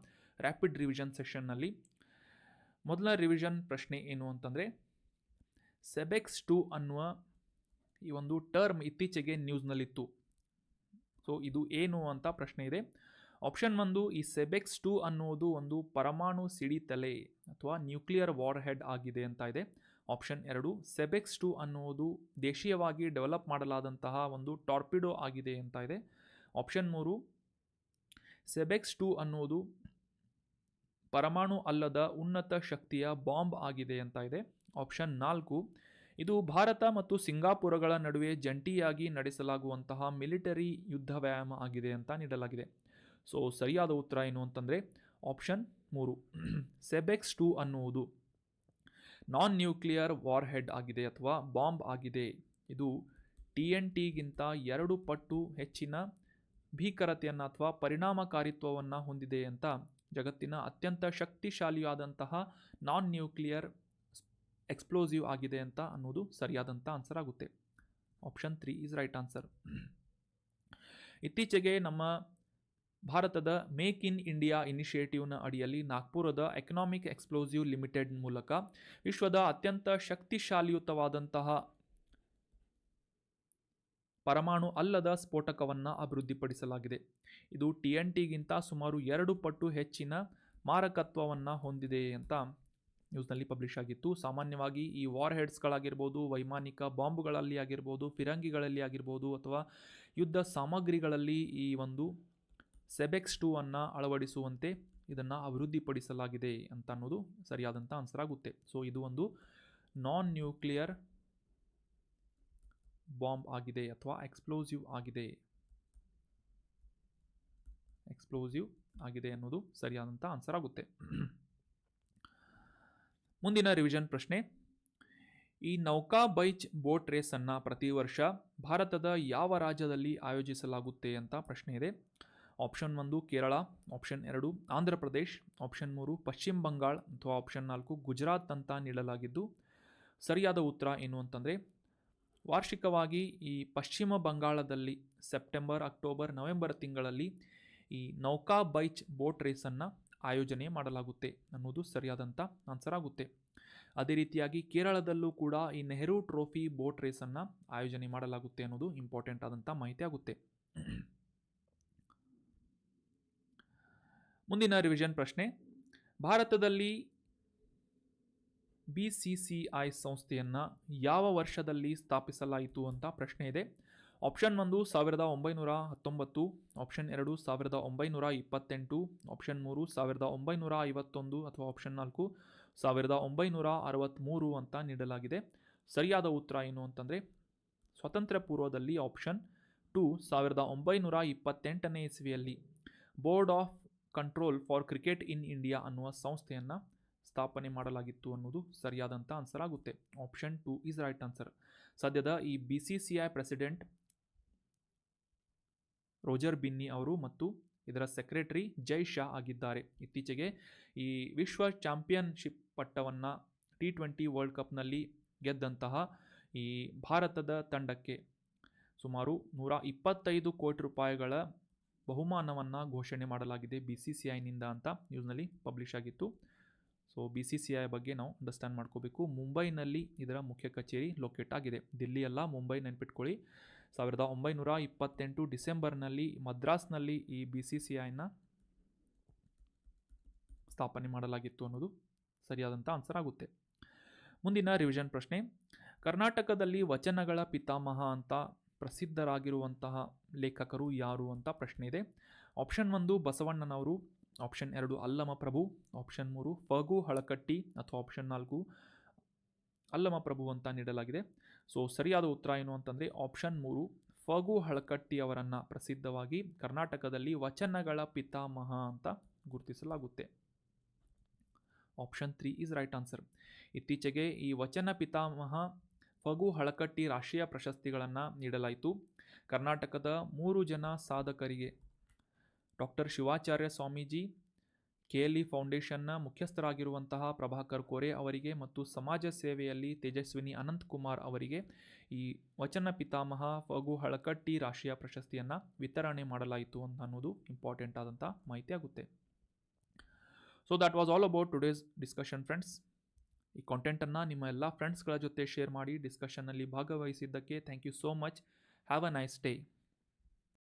ರ್ಯಾಪಿಡ್ ರಿವಿಷನ್ ಸೆಷನ್ನಲ್ಲಿ. ಮೊದಲ ರಿವಿಷನ್ ಪ್ರಶ್ನೆ ಏನು ಅಂತಂದರೆ, ಸೆಬೆಕ್ಸ್ 2 ಅನ್ನುವ ಈ ಒಂದು ಟರ್ಮ್ ಇತ್ತೀಚೆಗೆ ನ್ಯೂಸ್ನಲ್ಲಿತ್ತು. ಸೊ ಇದು ಏನು ಅಂತ ಪ್ರಶ್ನೆ ಇದೆ. ಆಪ್ಷನ್ 1, ಈ ಸೆಬೆಕ್ಸ್ 2 ಅನ್ನುವುದು ಒಂದು ಪರಮಾಣು ಸಿಡಿತಲೆ ಅಥವಾ ನ್ಯೂಕ್ಲಿಯರ್ ವಾರ್ ಹೆಡ್ ಆಗಿದೆ ಅಂತ ಇದೆ. ಆಪ್ಷನ್ 2, ಸೆಬೆಕ್ಸ್ 2 ಅನ್ನುವುದು ದೇಶೀಯವಾಗಿ ಡೆವಲಪ್ ಮಾಡಲಾದಂತಹ ಒಂದು ಟಾರ್ಪಿಡೋ ಆಗಿದೆ ಅಂತ ಇದೆ. ಆಪ್ಷನ್ 3, ಸೆಬೆಕ್ಸ್ 2 ಅನ್ನುವುದು ಪರಮಾಣು ಅಲ್ಲದ ಉನ್ನತ ಶಕ್ತಿಯ ಬಾಂಬ್ ಆಗಿದೆ ಅಂತ ಇದೆ. ಆಪ್ಷನ್ 4, ಇದು ಭಾರತ ಮತ್ತು ಸಿಂಗಾಪುರಗಳ ನಡುವೆ ಜಂಟಿಯಾಗಿ ನಡೆಸಲಾಗುವಂತಹ ಮಿಲಿಟರಿ ಯುದ್ಧ ವ್ಯಾಯಾಮ ಆಗಿದೆ ಅಂತ ನೀಡಲಾಗಿದೆ. ಸೊ ಸರಿಯಾದ ಉತ್ತರ ಏನು ಅಂತಂದರೆ ಆಪ್ಷನ್ 3, ಸೆಬೆಕ್ಸ್ 2 ಅನ್ನುವುದು ನಾನ್ ನ್ಯೂಕ್ಲಿಯರ್ ವಾರ್ ಹೆಡ್ ಆಗಿದೆ ಅಥವಾ ಬಾಂಬ್ ಆಗಿದೆ. ಇದು TNTಗಿಂತ 2 ಪಟ್ಟು ಹೆಚ್ಚಿನ ಭೀಕರತೆಯನ್ನು ಅಥವಾ ಪರಿಣಾಮಕಾರಿತ್ವವನ್ನು ಹೊಂದಿದೆ ಅಂತ ಜಗತ್ತಿನ ಅತ್ಯಂತ ಶಕ್ತಿಶಾಲಿಯಾದಂತಹ ನಾನ್ ನ್ಯೂಕ್ಲಿಯರ್ ಎಕ್ಸ್ಪ್ಲೋಸಿವ್ ಆಗಿದೆ ಅಂತ ಅನ್ನೋದು ಸರಿಯಾದಂಥ ಆನ್ಸರ್ ಆಗುತ್ತೆ. Option 3 is right answer. ಇತ್ತೀಚೆಗೆ ನಮ್ಮ ಭಾರತದ ಮೇಕ್ ಇನ್ ಇಂಡಿಯಾ ಇನಿಷಿಯೇಟಿವ್ನ ಅಡಿಯಲ್ಲಿ ನಾಗ್ಪುರದ ಎಕನಾಮಿಕ್ ಎಕ್ಸ್ಪ್ಲೋಸಿವ್ ಲಿಮಿಟೆಡ್ ಮೂಲಕ ವಿಶ್ವದ ಅತ್ಯಂತ ಶಕ್ತಿಶಾಲಿಯುತವಾದಂತಹ ಪರಮಾಣು ಅಲ್ಲದ ಸ್ಫೋಟಕವನ್ನು ಅಭಿವೃದ್ಧಿಪಡಿಸಲಾಗಿದೆ. ಇದು TNTಗಿಂತ ಸುಮಾರು 2 ಪಟ್ಟು ಹೆಚ್ಚಿನ ಮಾರಕತ್ವವನ್ನು ಹೊಂದಿದೆ ಅಂತ ನ್ಯೂಸ್ನಲ್ಲಿ ಪಬ್ಲಿಷ್ ಆಗಿತ್ತು. ಸಾಮಾನ್ಯವಾಗಿ ಈ ವಾರ್ ಹೆಡ್ಸ್ಗಳಾಗಿರ್ಬೋದು, ವೈಮಾನಿಕ ಬಾಂಬುಗಳಲ್ಲಿ ಆಗಿರ್ಬೋದು, ಫಿರಂಗಿಗಳಲ್ಲಿ ಆಗಿರ್ಬೋದು ಅಥವಾ ಯುದ್ಧ ಸಾಮಗ್ರಿಗಳಲ್ಲಿ ಈ ಒಂದು ಸೆಬೆಕ್ಸ್ 2 ಅನ್ನು ಅಳವಡಿಸುವಂತೆ ಇದನ್ನು ಅಭಿವೃದ್ಧಿಪಡಿಸಲಾಗಿದೆ ಅಂತ ಅನ್ನೋದು ಸರಿಯಾದಂಥ ಆನ್ಸರ್ ಆಗುತ್ತೆ. ಸೊ ಇದು ಒಂದು ನಾನ್ ನ್ಯೂಕ್ಲಿಯರ್ ಬಾಂಬ್ ಆಗಿದೆ ಅಥವಾ ಎಕ್ಸ್ಪ್ಲೋಸಿವ್ ಆಗಿದೆ ಅನ್ನೋದು ಸರಿಯಾದಂಥ ಆನ್ಸರ್ ಆಗುತ್ತೆ. ಮುಂದಿನ ರಿವಿಷನ್ ಪ್ರಶ್ನೆ, ಈ ನೌಕಾ ಬೈಚ್ ಬೋಟ್ ರೇಸನ್ನು ಪ್ರತಿ ವರ್ಷ ಭಾರತದ ಯಾವ ರಾಜ್ಯದಲ್ಲಿ ಆಯೋಜಿಸಲಾಗುತ್ತೆ ಅಂತ ಪ್ರಶ್ನೆ ಇದೆ. Option 1 Kerala, option 2 Andhra Pradesh, option 3 ಪಶ್ಚಿಮ ಬಂಗಾಳ ಅಥವಾ ಆಪ್ಷನ್ 4 ಗುಜರಾತ್ ಅಂತ ನೀಡಲಾಗಿದ್ದು, ಸರಿಯಾದ ಉತ್ತರ ಏನು ಅಂತಂದರೆ ವಾರ್ಷಿಕವಾಗಿ ಈ ಪಶ್ಚಿಮ ಬಂಗಾಳದಲ್ಲಿ ಸೆಪ್ಟೆಂಬರ್, ಅಕ್ಟೋಬರ್, ನವೆಂಬರ್ ತಿಂಗಳಲ್ಲಿ ಈ ನೌಕಾ ಬೈಚ್ ಬೋಟ್ ರೇಸನ್ನು ಆಯೋಜನೆ ಮಾಡಲಾಗುತ್ತೆ ಅನ್ನೋದು ಸರಿಯಾದಂಥ ಆನ್ಸರ್ ಆಗುತ್ತೆ. ಅದೇ ರೀತಿಯಾಗಿ ಕೇರಳದಲ್ಲೂ ಕೂಡ ಈ ನೆಹರು ಟ್ರೋಫಿ ಬೋಟ್ ರೇಸನ್ನು ಆಯೋಜನೆ ಮಾಡಲಾಗುತ್ತೆ ಅನ್ನೋದು ಇಂಪಾರ್ಟೆಂಟ್ ಆದಂಥ ಮಾಹಿತಿ ಆಗುತ್ತೆ. ಮುಂದಿನ ರಿವಿಷನ್ ಪ್ರಶ್ನೆ, ಭಾರತದಲ್ಲಿ BCCI ಸಂಸ್ಥೆಯನ್ನು ಯಾವ ವರ್ಷದಲ್ಲಿ ಸ್ಥಾಪಿಸಲಾಯಿತು ಅಂತ ಪ್ರಶ್ನೆ ಇದೆ. ಆಪ್ಷನ್ 1 1919, ಆಪ್ಷನ್ 2 1928, ಆಪ್ಷನ್ 3 1951 ಅಥವಾ ಆಪ್ಷನ್ 4 1963 ಅಂತ ನೀಡಲಾಗಿದೆ. ಸರಿಯಾದ ಉತ್ತರ ಏನು ಅಂತಂದರೆ ಸ್ವಾತಂತ್ರ್ಯ ಪೂರ್ವದಲ್ಲಿ ಆಪ್ಷನ್ 2 1928ನೇ ಇಸ್ವಿಯಲ್ಲಿ board of control for cricket in India ಅನ್ನುವ ಸಂಸ್ಥೆಯನ್ನು ಸ್ಥಾಪನೆ ಮಾಡಲಾಗಿತ್ತು ಅನ್ನೋದು ಸರಿಯಾದಂಥ ಆನ್ಸರ್ ಆಗುತ್ತೆ. Option 2 is right answer. ಸದ್ಯದ ಈ BCCI ಪ್ರೆಸಿಡೆಂಟ್ ರೋಜರ್ ಬಿನ್ನಿ ಅವರು ಮತ್ತು ಇದರ ಸೆಕ್ರೆಟರಿ ಜೈ ಶಾ ಆಗಿದ್ದಾರೆ. ಇತ್ತೀಚೆಗೆ ಈ ವಿಶ್ವ ಚಾಂಪಿಯನ್ಶಿಪ್ ಪಟ್ಟವನ್ನು T20 ವರ್ಲ್ಡ್ ಕಪ್ನಲ್ಲಿ ಗೆದ್ದಂತಹ ಈ ಭಾರತದ ತಂಡಕ್ಕೆ ಸುಮಾರು 125 ಕೋಟಿ ರೂಪಾಯಿಗಳ ಬಹುಮಾನವನ್ನು ಘೋಷಣೆ ಮಾಡಲಾಗಿದೆ BCCIನಿಂದ ಅಂತ ನ್ಯೂಸ್ನಲ್ಲಿ ಪಬ್ಲಿಷ್ ಆಗಿತ್ತು. ಸೊ BCCI ಬಗ್ಗೆ ನಾವು ಅಂಡರ್ಸ್ಟ್ಯಾಂಡ್ ಮಾಡ್ಕೋಬೇಕು. ಮುಂಬೈನಲ್ಲಿ ಇದರ ಮುಖ್ಯ ಕಚೇರಿ ಲೊಕೇಟ್ ಆಗಿದೆ. ದಿಲ್ಲಿ ಅಲ್ಲ, ಮುಂಬೈ ನೆನ್ಪಿಟ್ಕೊಳ್ಳಿ. 1928 ಡಿಸೆಂಬರ್ನಲ್ಲಿ ಮದ್ರಾಸ್ನಲ್ಲಿ ಈ BCCIನ ಸ್ಥಾಪನೆ ಮಾಡಲಾಗಿತ್ತು ಅನ್ನೋದು ಸರಿಯಾದಂಥ ಆನ್ಸರ್ ಆಗುತ್ತೆ. ಮುಂದಿನ ರಿವಿಷನ್ ಪ್ರಶ್ನೆ. ಕರ್ನಾಟಕದಲ್ಲಿ ವಚನಗಳ ಪಿತಾಮಹ ಅಂತ ಪ್ರಸಿದ್ಧರಾಗಿರುವಂತಹ ಲೇಖಕರು ಯಾರು ಅಂತ ಪ್ರಶ್ನೆ ಇದೆ. ಆಪ್ಷನ್ 1 ಬಸವಣ್ಣನವರು, ಆಪ್ಷನ್ 2 ಅಲ್ಲಮ ಪ್ರಭು, ಆಪ್ಷನ್ 3 ಫಗು ಹಳಕಟ್ಟಿ ಅಥವಾ ಆಪ್ಷನ್ 4 ಅಲ್ಲಮ ಪ್ರಭು ಅಂತ ನೀಡಲಾಗಿದೆ. ಸೊ ಸರಿಯಾದ ಉತ್ತರ ಏನು ಅಂತಂದರೆ ಆಪ್ಷನ್ 3 ಫಗು ಹಳಕಟ್ಟಿ ಅವರನ್ನು ಪ್ರಸಿದ್ಧವಾಗಿ ಕರ್ನಾಟಕದಲ್ಲಿ ವಚನಗಳ ಪಿತಾಮಹ ಅಂತ ಗುರುತಿಸಲಾಗುತ್ತೆ. Option 3 is right answer. ಇತ್ತೀಚೆಗೆ ಈ ವಚನ ಪಿತಾಮಹ ಫಗು ಹಳಕಟ್ಟಿ ರಾಷ್ಟ್ರೀಯ ಪ್ರಶಸ್ತಿಗಳನ್ನು ನೀಡಲಾಯಿತು. ಕರ್ನಾಟಕದ 3 ಜನ ಸಾಧಕರಿಗೆ ಡಾಕ್ಟರ್ ಶಿವಾಚಾರ್ಯ ಸ್ವಾಮೀಜಿ, KLE ಫೌಂಡೇಶನ್ನ ಮುಖ್ಯಸ್ಥರಾಗಿರುವಂತಹ ಪ್ರಭಾಕರ್ ಕೋರೆ ಅವರಿಗೆ ಮತ್ತು ಸಮಾಜ ಸೇವೆಯಲ್ಲಿ ತೇಜಸ್ವಿನಿ ಅನಂತಕುಮಾರ್ ಅವರಿಗೆ ಈ ವಚನ ಪಿತಾಮಹ ಫಗು ಹಳಕಟ್ಟಿ ರಾಷ್ಟ್ರೀಯ ಪ್ರಶಸ್ತಿಯನ್ನು ವಿತರಣೆ ಮಾಡಲಾಯಿತು ಅಂತ ಅನ್ನೋದು ಇಂಪಾರ್ಟೆಂಟ್ ಆದಂಥ ಮಾಹಿತಿ ಆಗುತ್ತೆ. So that was all about today's discussion friends. ಈ ಕಾಂಟೆಂಟನ್ನು ನಿಮ್ಮ ಎಲ್ಲ ಫ್ರೆಂಡ್ಸ್ಗಳ ಜೊತೆ ಶೇರ್ ಮಾಡಿ ಡಿಸ್ಕಷನ್ನಲ್ಲಿ ಭಾಗವಹಿಸಿದ್ದಕ್ಕೆ thank you so much. Have a nice day.